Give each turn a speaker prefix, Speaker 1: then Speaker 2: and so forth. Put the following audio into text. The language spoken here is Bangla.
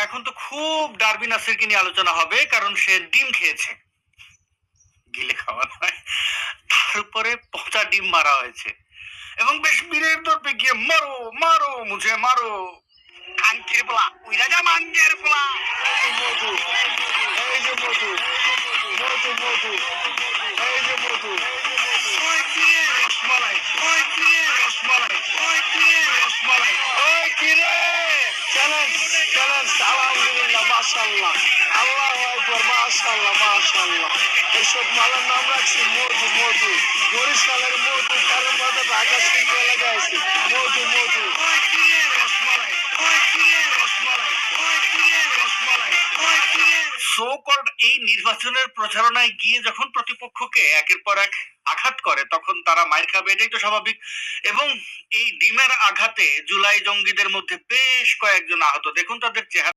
Speaker 1: এখন তো খুব ডারবি নাসিরকে নিয়ে আলোচনা হবে, কারণ সে ডিম খেয়েছে। গিলে খাওয়া নয়, তার উপরে পচা ডিম মারা হয়েছে এবং বেশ বীরের দর্পে গিয়ে মারো মারো মুঝে মারো। খাঙ্কির পোলা উইরা যা মাঙ্গের পোলা। মধু, এই যে মধু, মধু মধু, এই যে মধু, ওই কিরে রসমালাই, ওই কিরে রসমালাই, ওই কিরে রসমালাই, ওই কিরে। চ্যালেঞ্জ চ্যালেঞ্জ, আলহামদুলিল্লাহ, মাশাআল্লাহ, আল্লাহু আকবার, মাশাআল্লাহ মাশাআল্লাহ। এসব মালের নাম রাখছি মধু মধু, বরিশালের মধু, কারণ মধ্যে ঢাকা শিল্প এলাকায় আছে মধু মধু। ওই কিরে রসমালাই, ওই কিরে রসমালাই, ওই কিরে রসমালাই, ওই কিরে। সো কল্ড এই নির্বাচনের প্রচারণায় গিয়ে যখন প্রতিপক্ষকে একের পর এক আঘাত করে, তখন তারা মাইর খাবে, এটাই তো স্বাভাবিক। এবং এই ডিমের আঘাতে জুলাই জঙ্গিদের মধ্যে বেশ কয়েকজন আহত। দেখুন তাদের চেহারা।